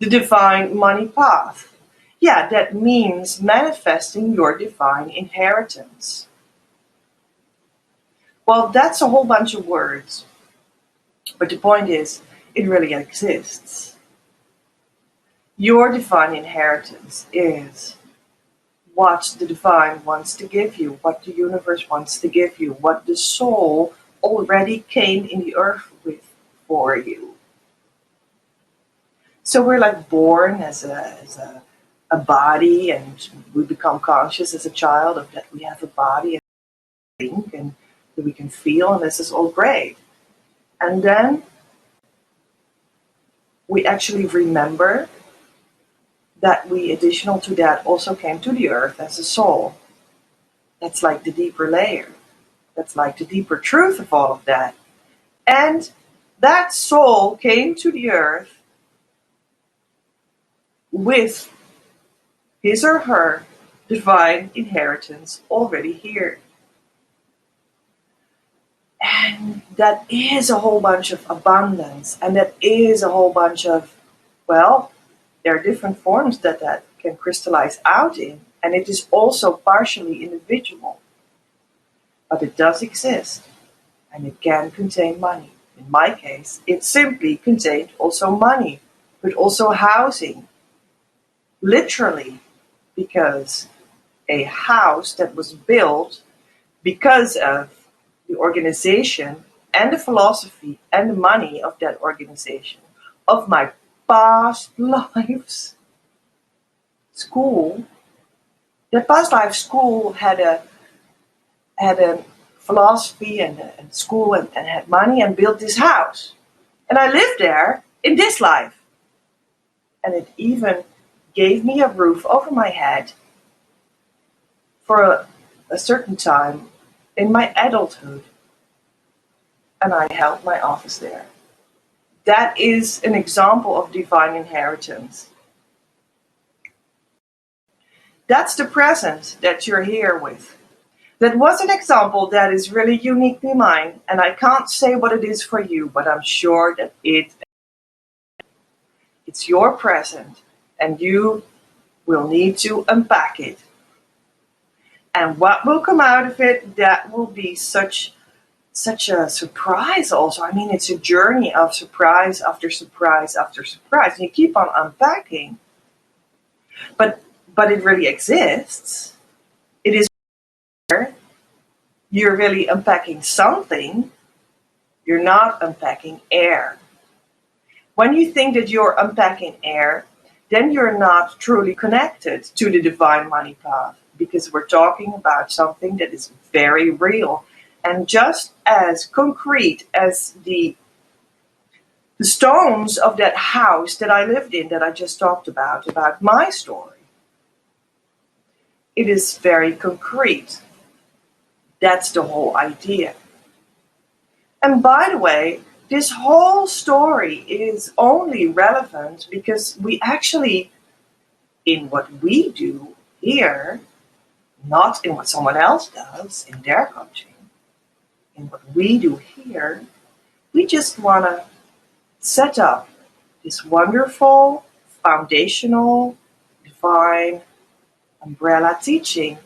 The divine money path. Yeah, that means manifesting your divine inheritance. Well, that's a whole bunch of words. But the point is, it really exists. Your divine inheritance is what the divine wants to give you, what the universe wants to give you, what the soul already came in the earth with for you. So we're like born as a body, and we become conscious as a child of that we have a body and think and that we can feel, and this is all great. And then we actually remember that we, additional to that, also came to the earth as a soul. That's like the deeper layer. That's like the deeper truth of all of that. And that soul came to the earth with his or her divine inheritance already here. And that is a whole bunch of abundance. And that is a whole bunch of, well, there are different forms that can crystallize out in. And it is also partially individual. But it does exist. And it can contain money. In my case, it simply contained also money, but also housing. Literally, because a house that was built because of the organization and the philosophy and the money of that organization, of my past lives school. The past life school had a philosophy and school and had money and built this house. And I lived there in this life. And it even gave me a roof over my head for a certain time in my adulthood. And I held my office there. That is an example of divine inheritance. That's the present that you're here with. That was an example that is really uniquely mine, and I can't say what it is for you, but I'm sure that it's your present, and you will need to unpack it. And what will come out of it, that will be such a surprise also. I mean, it's a journey of surprise after surprise after surprise. And you keep on unpacking. But it really exists. It is there. You're really unpacking something. You're not unpacking air. When you think that you're unpacking air, then you're not truly connected to the divine money path, because we're talking about something that is very real and just as concrete as the stones of that house that I lived in, that I just talked about my story. It is very concrete. That's the whole idea. And by the way, this whole story is only relevant because we actually, in what we do here, not in what someone else does in their coaching, in what we do here, we just want to set up this wonderful, foundational, divine umbrella teaching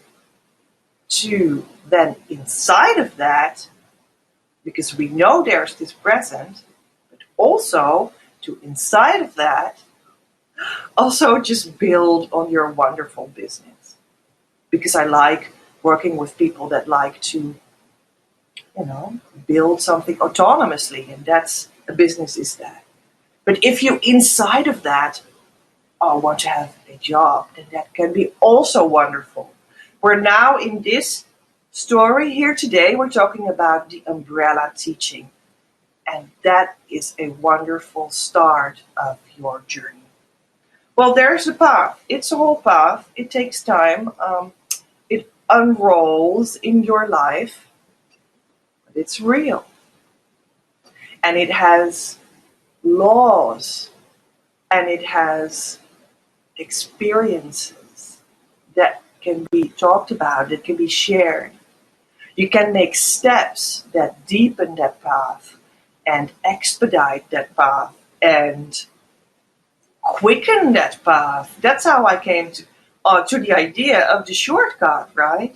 to then inside of that, because we know there's this present, but also to inside of that, also just build on your wonderful business. Because I like working with people that like to, build something autonomously, and that's a business is that. But if you inside of that want to have a job, then that can be also wonderful. We're now in this story here today, we're talking about the umbrella teaching. And that is a wonderful start of your journey. Well, there's a path. It's a whole path. It takes time. It unrolls in your life. But it's real. And it has laws. And it has experiences that can be talked about, that can be shared. You can make steps that deepen that path and expedite that path and quicken that path. That's how I came to the idea of the shortcut, right?